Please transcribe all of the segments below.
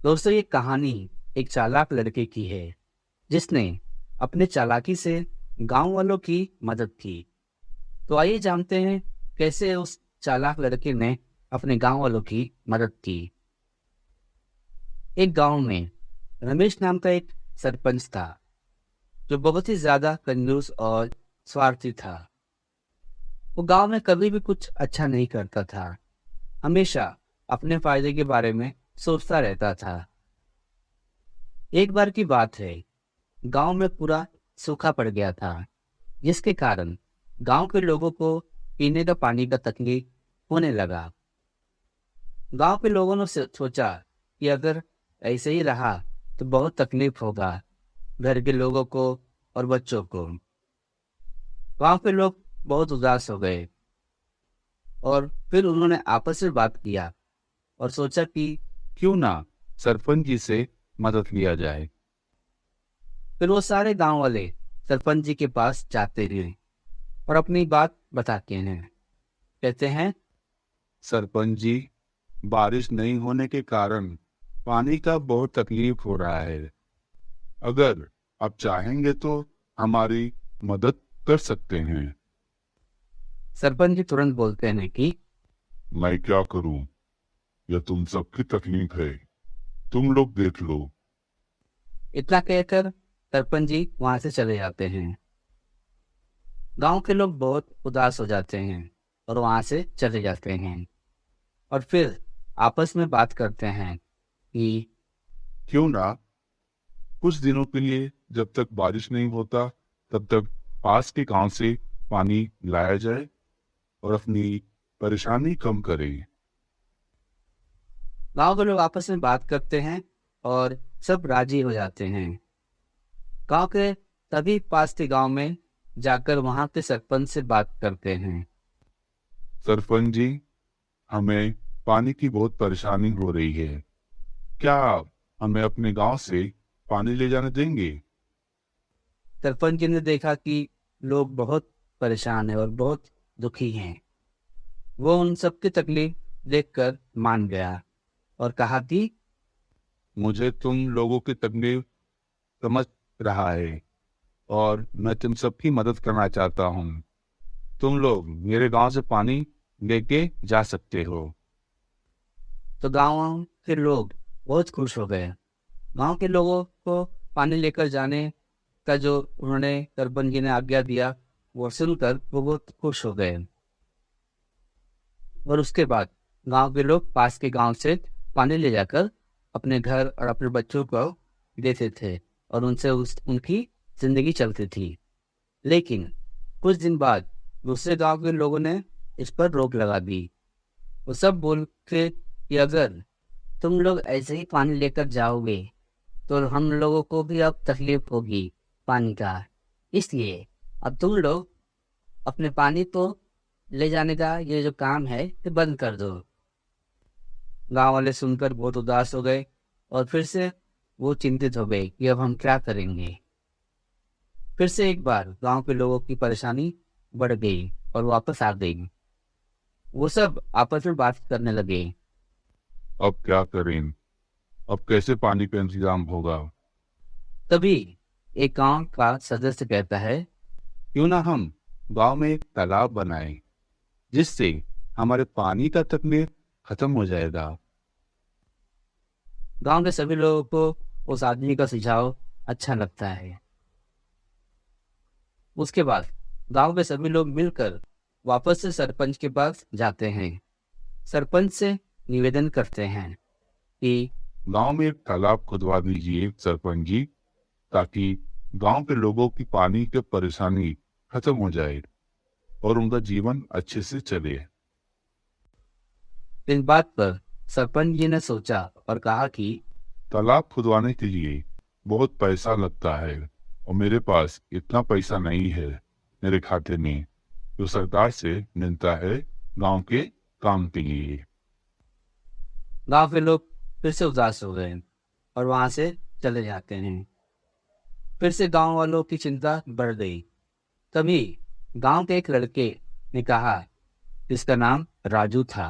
दोस्तों, ये कहानी एक चालाक लड़के की है जिसने अपने चालाकी से गांव वालों की मदद की। तो आइए जानते हैं कैसे उस चालाक लड़के ने अपने गांव वालों की मदद की। एक गांव में रमेश नाम का एक सरपंच था जो बहुत ही ज्यादा कंजूस और स्वार्थी था। वो गांव में कभी भी कुछ अच्छा नहीं करता था, हमेशा अपने फायदे के बारे में सोचता रहता था। एक बार की बात है, गांव में पूरा सूखा पड़ गया था, जिसके कारण गांव के लोगों को पीने का पानी का तकलीफ होने लगा। गांव के लोगों ने सोचा कि अगर ऐसे ही रहा तो बहुत तकलीफ होगा घर के लोगों को और बच्चों को। गांव के लोग बहुत उदास हो गए और फिर उन्होंने आपस में बात किया और सोचा कि क्यों ना सरपंच जी से मदद लिया जाए। फिर वो सारे गांव वाले सरपंच जी के पास जाते हैं और अपनी बात बताते हैं। कहते हैं, सरपंच जी, बारिश नहीं होने के कारण पानी का बहुत तकलीफ हो रहा है। अगर आप चाहेंगे तो हमारी मदद कर सकते हैं। सरपंच जी तुरंत बोलते हैं कि मैं क्या करूं? यह तुम सबकी तकलीफ है, तुम लोग देख लो। इतना कहकर सरपंच जी वहां से चले जाते हैं। गांव के लोग बहुत उदास हो जाते हैं और वहां से चले जाते हैं और फिर आपस में बात करते हैं कि क्यों ना कुछ दिनों के लिए, जब तक बारिश नहीं होता तब तक पास के गांव से पानी लाया जाए और अपनी परेशानी कम करें। गांव के लोग आपस में बात करते हैं और सब राजी हो जाते हैं। गांव के सभी पास के गांव में जाकर वहां के सरपंच से बात करते हैं। सरपंच जी, हमें पानी की बहुत परेशानी हो रही है। क्या आप हमें अपने गांव से पानी ले जाने देंगे? सरपंच जी ने देखा कि लोग बहुत परेशान हैं और बहुत दुखी हैं। वो उन सबकी तकलीफ देखकर मान गया और कहा कि मुझे तुम लोगों की तकलीफ समझ रहा है और मैं तुम सबकी मदद करना चाहता हूँ। तुम लोग मेरे गांव से पानी लेके जा सकते हो। तो गांव के लोग बहुत खुश हो गए। गांव के लोगों को पानी लेकर जाने का जो उन्होंने सरपंच जी ने आज्ञा दिया, वो सुनकर वो बहुत खुश हो गए। और उसके बाद गांव के लोग पास के गांव से पानी ले जाकर अपने घर और अपने बच्चों को देते थे और उनसे उनकी जिंदगी चलती थी। लेकिन कुछ दिन बाद दूसरे गांव के लोगों ने इस पर रोक लगा दी। वो सब बोल के कि अगर तुम लोग ऐसे ही पानी लेकर जाओगे तो हम लोगों को भी अब तकलीफ होगी पानी का। इसलिए अब तुम लोग अपने पानी तो ले जाने का ये जो काम है ये बंद कर दो। गांव वाले सुनकर बहुत उदास हो गए और फिर से वो चिंतित हो गए कि अब हम क्या करेंगे। फिर से एक बार गांव के लोगों की परेशानी बढ़ गई और वापस आ गई। वो सब आपस में बात करने लगे। अब क्या करें? अब कैसे पानी का इंतजाम होगा? तभी एक गांव का सदस्य कहता है, क्यों ना हम गांव में एक तालाब बनाएं, जिससे हमारे पानी का तकलीफ खत्म हो जाएगा। गांव के सभी लोगों को उस आदमी का सुझाव अच्छा लगता है। उसके बाद गांव के सभी लोग मिलकर वापस से सरपंच के पास जाते हैं। सरपंच से निवेदन करते हैं कि गांव में एक तालाब खुदवा दीजिए सरपंच जी, ताकि गांव के लोगों की पानी की परेशानी खत्म हो जाए और उनका जीवन अच्छे से चले। इस बात पर सरपंच जी ने सोचा और कहा कि तालाब खुदवाने के लिए बहुत पैसा लगता है और मेरे पास इतना पैसा नहीं है मेरे खाते में, जो सरकार से मिलता है गांव के काम के लिए। गांव के लोग फिर से उदास हो गए और वहां से चले जाते हैं। फिर से गांव वालों की चिंता बढ़ गई। तभी गांव के एक लड़के ने कहा, जिसका नाम राजू था,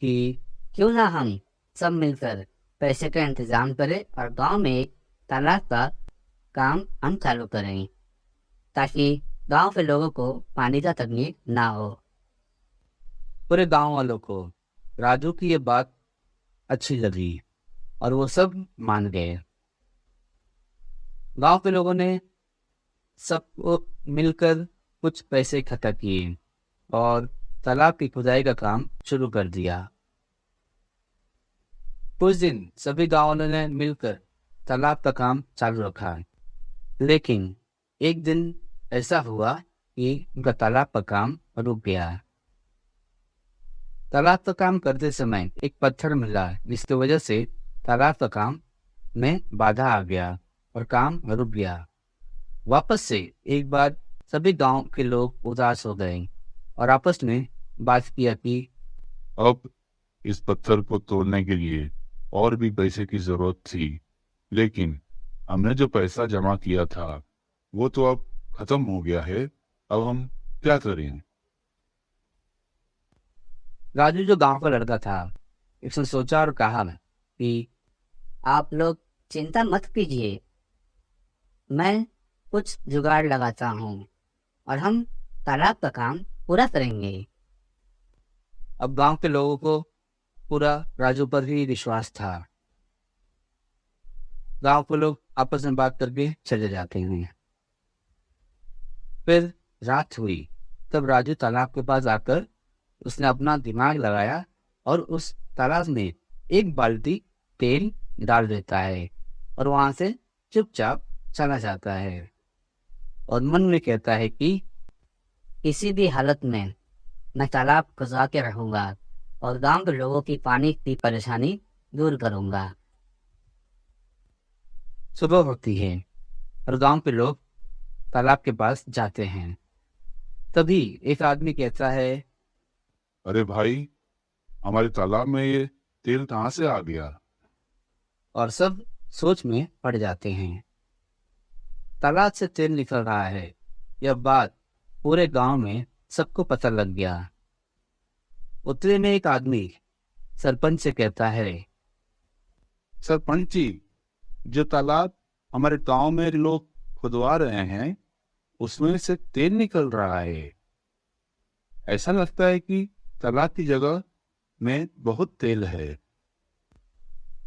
कि क्यों ना हम सब मिलकर पैसे का इंतजाम करें और गांव में एक तालाब का काम हम चालू करें ताकि गांव के लोगों को पानी का तकलीफ ना हो। पूरे गांव वालों को राजू की ये बात अच्छी लगी और वो सब मान गए। गांव के लोगों ने सब मिलकर कुछ पैसे इकट्ठा किए और तालाब की खुदाई का काम शुरू कर दिया। कुछ दिन सभी गांव वालों ने मिलकर तालाब का काम चालू रखा, लेकिन एक दिन ऐसा हुआ कि उनका तालाब का काम रुक गया। तालाब का काम करते समय एक पत्थर मिला, जिसकी वजह से तालाब का काम में बाधा आ गया और काम रुक गया। वापस से एक बार सभी गांव के लोग उदास हो गए और आपस में बात किया कि अब इस पत्थर को तोड़ने के लिए और भी पैसे की जरूरत थी, लेकिन हमने जो पैसा जमा किया था वो तो अब खत्म हो गया है। अब हम क्या करें? राजू जो गांव का लड़का था, उसने सोचा और कहा कि आप लोग चिंता मत कीजिए, मैं कुछ जुगाड़ लगाता हूँ और हम तालाब का काम पूरा करेंगे। अब गांव के लोगों को पूरा राजू पर ही विश्वास था। गांव के लोग आपस में बात करके चले जाते हैं। फिर रात हुई, तब राजू तालाब के पास आकर उसने अपना दिमाग लगाया और उस तालाब में एक बाल्टी तेल डाल देता है और वहां से चुपचाप चला जाता है और मन में कहता है कि किसी भी हालत में मैं तालाब खुदा के रहूंगा और गांव के लोगों की पानी की परेशानी दूर करूंगा। सुबह होती है और गांव के लोग तालाब के पास जाते हैं। तभी एक आदमी कहता है, अरे भाई, हमारे तालाब में ये तेल कहाँ से आ गया? और सब सोच में पड़ जाते हैं। तालाब से तेल निकल रहा है, यह बात पूरे गांव में सबको पता लग गया। उतने में एक आदमी सरपंच से कहता है, सरपंच जी, जो तालाब हमारे गांव में लोग खुदवा रहे हैं उसमें से तेल निकल रहा है। ऐसा लगता है कि तालाब की जगह में बहुत तेल है।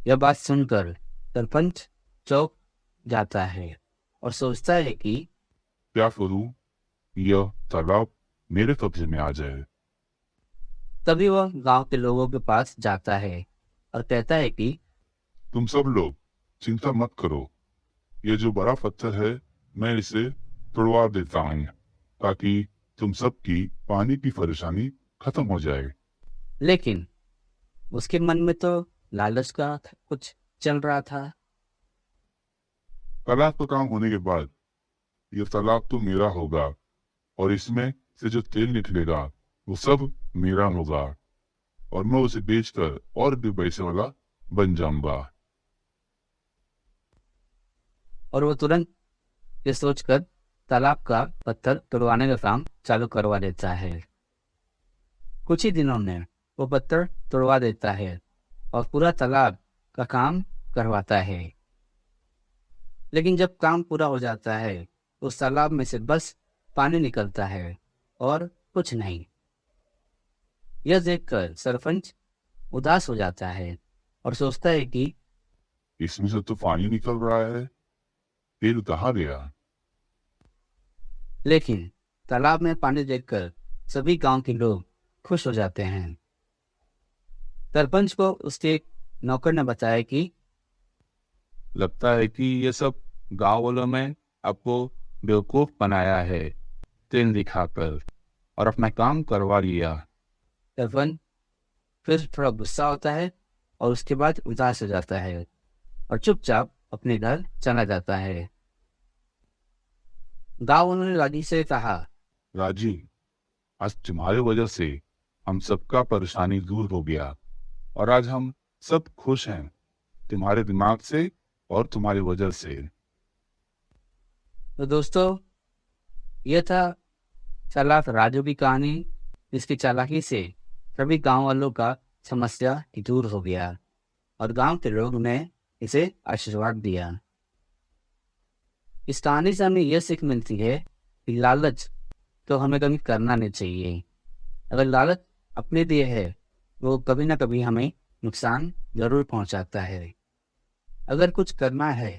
यह बात सुनकर सरपंच चौंक जाता है और सोचता है कि क्या करूं? यह तालाब मेरे कब्जे में आ जाए। तभी वह गांव के लोगों के पास जाता है और कहता है कि तुम सब लोग चिंता मत करो, ये जो बड़ा पत्थर है मैं इसे तोड़वा देता हूँ ताकि तुम सबकी पानी की परेशानी खत्म हो जाए। लेकिन उसके मन में तो लालच का कुछ चल रहा था। तालाब का काम होने के बाद यह तालाब तो मेरा होगा और इसमें से जो तेल निकलेगा वो सब मेरा होगा और मैं उसे बेचकर और भी पैसे वाला बन जाऊंगा। और वो तुरंत ये सोचकर तालाब का पत्थर तोड़वाने का काम चालू करवा देता है। कुछ ही दिनों में वो पत्थर तोड़वा देता है और पूरा तालाब का काम करवाता है। लेकिन जब काम पूरा हो जाता है, उस तालाब में से बस पानी निकलता है और कुछ नहीं। यह देखकर सरपंच उदास हो जाता है और सोचता है कि इसमें से तो पानी निकल रहा है, तेल कहाँ गया? लेकिन तालाब में पानी देखकर सभी गांव के लोग खुश हो जाते हैं। सरपंच को उसके एक नौकर ने बताया कि लगता है कि ये सब गांव वालों में आपको बेवकूफ बनाया है तेल दिखाकर और अपना काम करवा लिया। सरपंच फिर थोड़ा गुस्सा होता है और उसके बाद उदास हो जाता है और चुपचाप अपने घर चला जाता है। गांव वालों ने राजी से कहा, राजी, आज तुम्हारी वजह से हम सबका परेशानी दूर हो गया और आज हम सब खुश हैं, तुम्हारे दिमाग से और तुम्हारी वजह से। तो दोस्तों, यह था चालाक राजू की कहानी, जिसकी चालाकी से सभी गांव वालों का समस्या दूर हो गया और गांव के लोग ने इसे आशीर्वाद दिया। इस कहानी से हमें यह सीख मिलती है कि लालच तो हमें कभी करना नहीं चाहिए। अगर लालच अपने लिए है वो कभी ना कभी हमें नुकसान जरूर पहुंचाता है। अगर कुछ करना है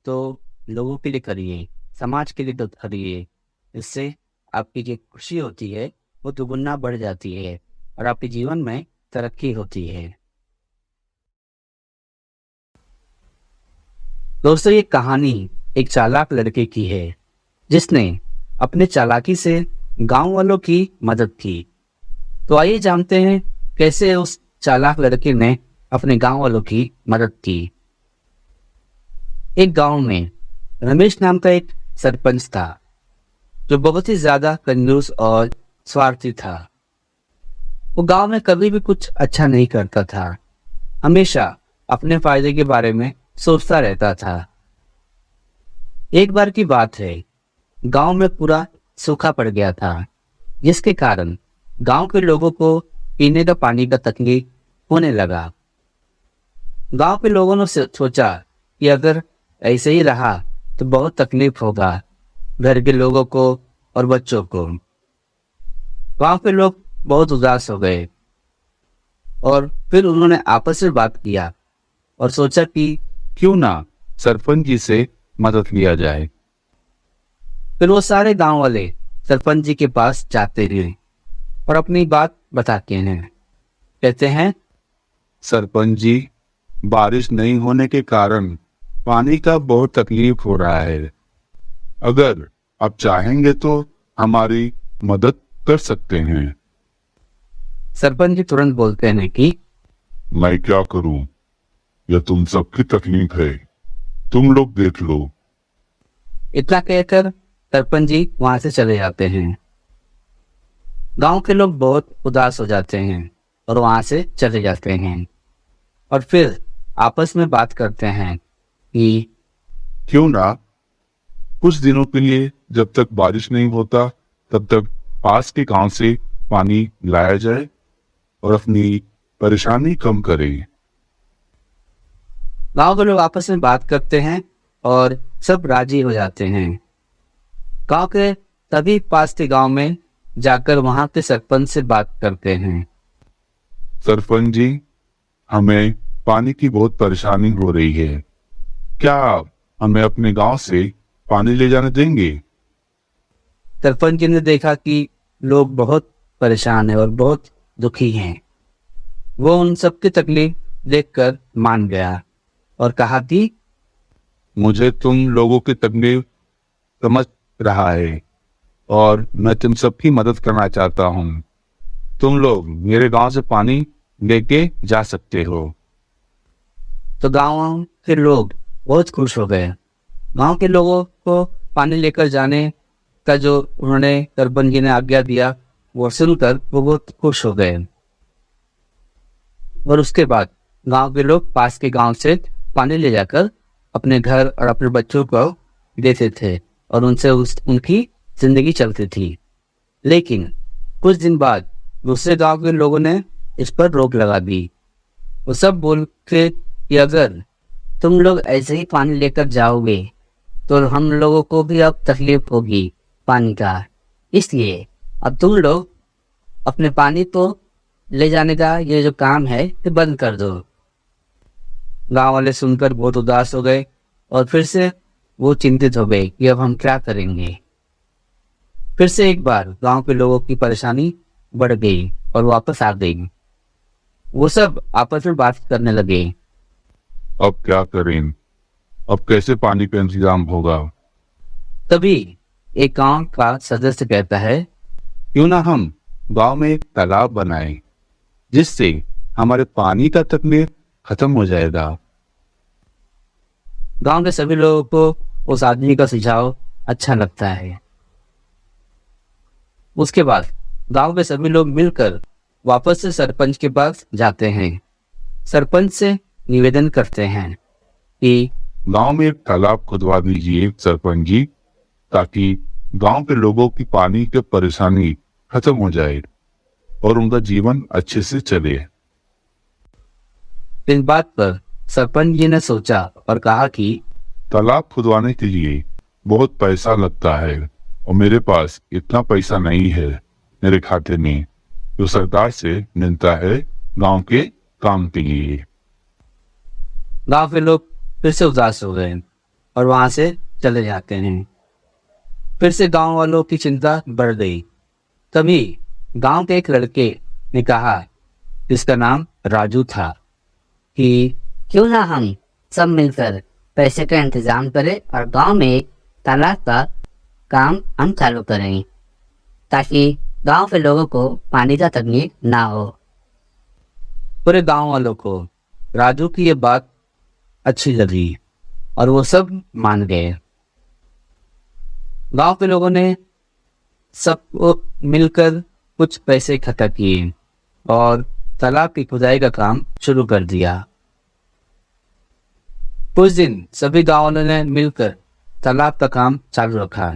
तो लोगों के लिए करिए, समाज के लिए तो करिए। इससे आपकी जो खुशी होती है वो दुगुना बढ़ जाती है और आपके जीवन में तरक्की होती है। दोस्तों, ये कहानी एक चालाक लड़के की है जिसने अपने चालाकी से गांव वालों की मदद की। तो आइए जानते हैं कैसे उस चालाक लड़के ने अपने गांव वालों की मदद की। एक गांव में रमेश नाम का एक सरपंच था जो बहुत ही ज्यादा कंजूस और स्वार्थी था। वो गांव में कभी भी कुछ अच्छा नहीं करता था, हमेशा अपने फायदे के बारे में सोचता रहता था। एक बार की बात है, गांव में पूरा सूखा पड़ गया था, जिसके कारण गांव के लोगों को पीने का पानी का तकलीफ होने लगा। गांव के लोगों ने सोचा कि अगर ऐसे ही रहा तो बहुत तकलीफ होगा घर के लोगों को और बच्चों को। गांव के लोग बहुत उदास हो गए और फिर उन्होंने आपस में बात किया और सोचा कि क्यों ना सरपंच जी से मदद लिया जाए। फिर वो सारे गांव वाले सरपंच जी के पास जाते हैं और अपनी बात बताते हैं। कहते हैं, सरपंच जी, बारिश नहीं होने के कारण पानी का बहुत तकलीफ हो रहा है। अगर आप चाहेंगे तो हमारी मदद कर सकते हैं। सरपंच जी तुरंत बोलते हैं कि मैं क्या करूं? यह तुम सबकी तकलीफ है, तुम लोग देख लो। इतना कहकर सरपंच जी वहां से चले जाते हैं। गांव के लोग बहुत उदास हो जाते हैं और वहां से चले जाते हैं और फिर आपस में बात करते हैं कि क्यों ना कुछ दिनों के लिए जब तक बारिश नहीं होता तब तक पास के गांव से पानी लाया जाए और अपनी परेशानी कम करें। गांव के लोग आपस में बात करते हैं और सब राजी हो जाते हैं। गांव के सभी पास के गांव में जाकर वहां के सरपंच से बात करते हैं। सरपंच जी, हमें पानी की बहुत परेशानी हो रही है, क्या आप हमें अपने गांव से पानी ले जाने देंगे? सरपंच जी ने देखा कि लोग बहुत परेशान हैं और बहुत दुखी हैं। वो उन सबकी तकलीफ देखकर मान गया और कहा कि मुझे तुम लोगों की तकलीफ समझ रहा है और मैं तुम सबकी मदद करना चाहता हूँ। तुम लोग मेरे गांव से पानी लेके जा सकते हो। तो गांव के लोग बहुत खुश हो गए। गांव के लोगों को पानी लेकर जाने का जो उन्होंने सरपंच जी ने आज्ञा दिया वो सुनकर वो बहुत खुश हो गए। और उसके बाद गांव के लोग पास के गांव से पानी ले जाकर अपने घर और अपने बच्चों को देते थे और उनसे उनकी जिंदगी चलती थी। लेकिन कुछ दिन बाद दूसरे गांव के लोगों ने इस पर रोक लगा दी। वो सब बोल के कि अगर तुम लोग ऐसे ही पानी लेकर जाओगे तो हम लोगों को भी अब तकलीफ होगी पानी का, इसलिए अब तुम लोग अपने पानी तो ले जाने का ये जो काम है ये बंद कर दो। गांव वाले सुनकर बहुत उदास हो गए और फिर से वो चिंतित हो गए कि अब हम क्या करेंगे। फिर से एक बार गांव के लोगों की परेशानी बढ़ गई और वापस आ गई। वो सब आपस में बात करने लगे। अब क्या करें? अब कैसे पानी का इंतजाम होगा? तभी एक गांव का सदस्य कहता है, क्यों ना हम गांव में एक तालाब बनाएं, जिससे हमारे पानी का तकलीफ खत्म हो जाएगा। गांव के सभी लोगों को उस आदमी का सुझाव अच्छा लगता है। उसके बाद गांव के सभी लोग मिलकर वापस से सरपंच के पास जाते हैं। सरपंच से निवेदन करते हैं कि गांव में एक तालाब खुदवा दीजिए सरपंच जी, ताकि गांव के लोगों की पानी की परेशानी खत्म हो जाए और उनका जीवन अच्छे से चले। इस बात पर सरपंच जी ने सोचा और कहा कि तालाब खुदवाने के लिए बहुत पैसा लगता है और मेरे पास इतना पैसा नहीं है मेरे खाते में, जो सरकार से मिलता है गांव के काम के लिए। गांव के लोग फिर से उदास हो गए और वहां से चले जाते हैं। फिर से गांव वालों की चिंता बढ़ गई। तभी गांव के एक लड़के ने कहा, जिसका नाम राजू था, कि क्यों ना हम सब मिलकर पैसे का इंतजाम करें और गांव में एक तालाब का काम हम चालू करें, ताकि गांव के लोगों को पानी का तकलीफ ना हो। पूरे गांव वालों को राजू की ये बात अच्छी लगी और वो सब मान गए। गांव के लोगों ने सबको मिलकर कुछ पैसे इकट्ठा किए और तालाब की खुदाई का काम शुरू कर दिया। कुछ दिन सभी गांव वालों ने मिलकर तालाब का काम चालू रखा,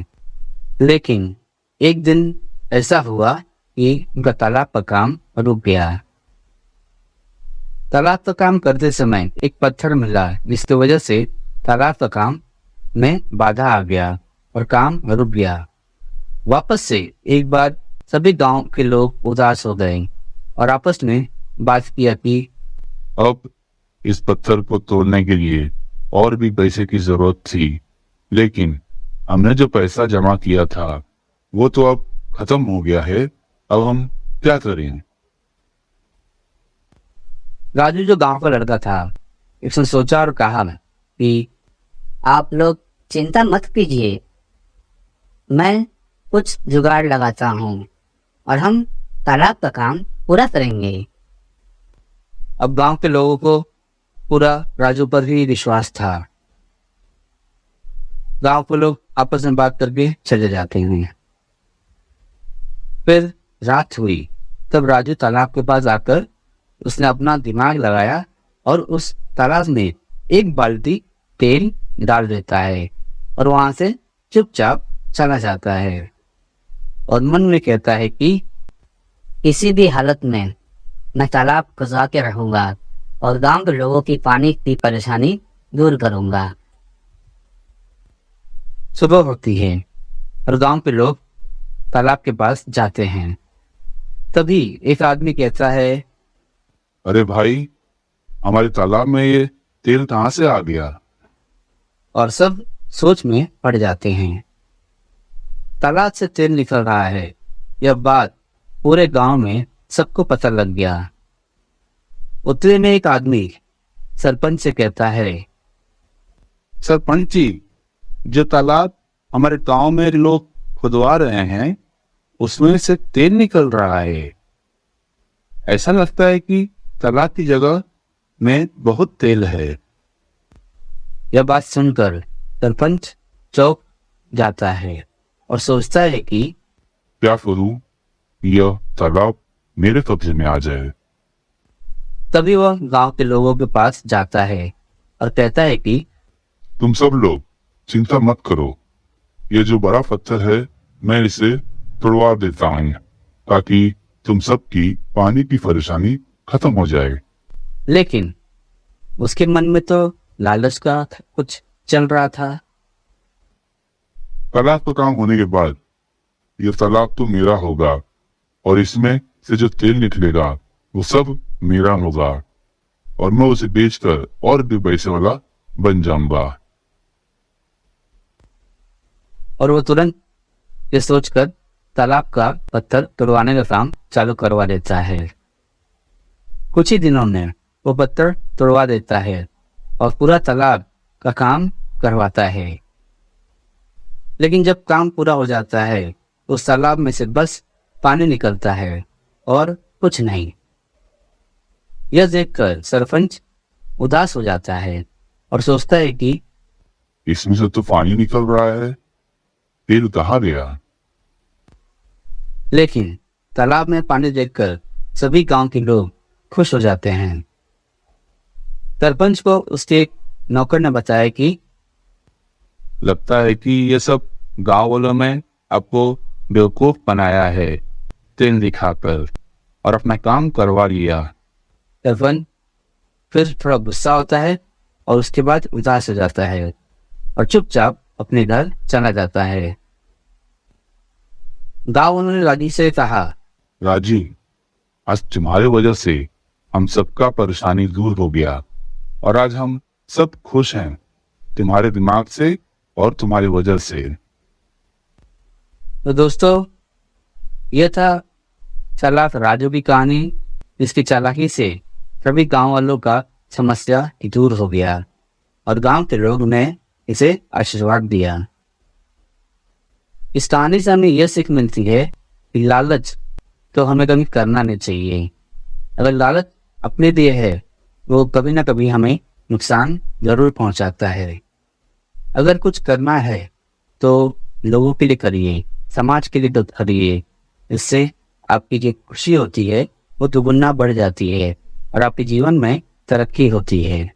लेकिन एक दिन ऐसा हुआ कि उनका तालाब का काम रुक गया। तालाब का काम करते समय एक पत्थर मिला, जिसकी वजह से तालाब का काम में बाधा आ गया और काम रुक गया। वापस से एक बार सभी गांव के लोग उदास हो गए और आपस में बात किया कि अब इस पत्थर को तोड़ने के लिए और भी पैसे की जरूरत थी, लेकिन हमने जो पैसा जमा किया था वो तो अब खत्म हो गया है। अब हम क्या करें? राजू जो गांव का लड़का था, उसने सोचा और कहा कि आप लोग चिंता मत कीजिए, मैं कुछ जुगाड़ लगाता हूँ और हम तालाब का काम पूरा करेंगे। अब गांव के लोगों को पूरा राजू पर ही विश्वास था। गांव के लोग आपस में बात करके चले जाते हैं। फिर रात हुई, तब राजू तालाब के पास आकर उसने अपना दिमाग लगाया और उस तालाब में एक बाल्टी तेल डाल देता है और वहां से चुपचाप चला जाता है और मन में कहता है कि किसी भी हालत में मैं तालाब खुदवा के रहूंगा और गांव के लोगों की पानी की परेशानी दूर करूंगा। सुबह होती है और गांव के लोग तालाब के पास जाते हैं। तभी एक आदमी कहता है, अरे भाई, हमारे तालाब में ये तेल कहाँ से आ गया? और सब सोच में पड़ जाते हैं। तालाब से तेल निकल रहा है, यह बात पूरे गांव में सबको पता लग गया। उतने में एक आदमी सरपंच से कहता है, सरपंच जी, जो तालाब हमारे गांव में लोग खुदवा रहे हैं उसमें से तेल निकल रहा है। ऐसा लगता है कि तालाब की जगह में बहुत तेल है। यह बात सुनकर सरपंच चौंक जाता है और सोचता है कि क्या करूं? यह तालाब मेरे कब्जे में आ जाए। तभी वह गांव के लोगों के पास जाता है और कहता है कि तुम सब लोग चिंता मत करो, ये जो बड़ा पत्थर है मैं इसे तोड़वा देता हूँ ताकि तुम सबकी पानी की परेशानी खत्म हो जाए। लेकिन उसके मन में तो लालच का कुछ चल रहा था। तालाब का काम होने के बाद यह तालाब तो मेरा होगा और इसमें से जो तेल निकलेगा वो सब मेरा होगा और मैं उसे बेचकर और भी पैसे वाला बन जाऊंगा। और वो तुरंत ये सोचकर तालाब का पत्थर तोड़वाने का काम चालू करवा देता है। कुछ ही दिनों में वो पत्थर तोड़वा देता है और पूरा तालाब का काम करवाता है। लेकिन जब काम पूरा हो जाता है, उस तालाब में से बस पानी निकलता है और कुछ नहीं। यह देखकर सरपंच उदास हो जाता है और सोचता है कि इसमें से तो पानी निकल रहा है, तेल कहाँ गया? लेकिन तालाब में पानी देखकर सभी गांव के लोग खुश हो जाते हैं। सरपंच को उसके एक नौकर ने बताया कि लगता है कि ये सब गांव वालों में आपको बेवकूफ बनाया है, तेल दिखाकर और अपना काम करवा लिया। सरपंच फिर थोड़ा गुस्सा होता है और उसके बाद उदास हो जाता है और चुपचाप अपने घर चला जाता है। गांव उन्होंने राजी से कहा, राजी, आज तुम्हारे वजह से हम सबका परेशानी दूर हो गया और आज हम सब खुश हैं, तुम्हारे दिमाग से और तुम्हारी वजह से। तो दोस्तों, यह था चालाक राजू की कहानी, जिसकी चालाकी से सभी गांव वालों का समस्या दूर हो गया और गांव के लोग ने इसे आशीर्वाद दिया। इस कहानी से हमें यह सीख मिलती है कि लालच तो हमें कभी करना नहीं चाहिए। अगर लालच अपने लिए है, वो कभी ना कभी हमें नुकसान जरूर पहुंचाता है। अगर कुछ करना है तो लोगों के लिए करिए, समाज के लिए तो करिए। इससे आपकी जो खुशी होती है वो दुगुना बढ़ जाती है और आपके जीवन में तरक्की होती है।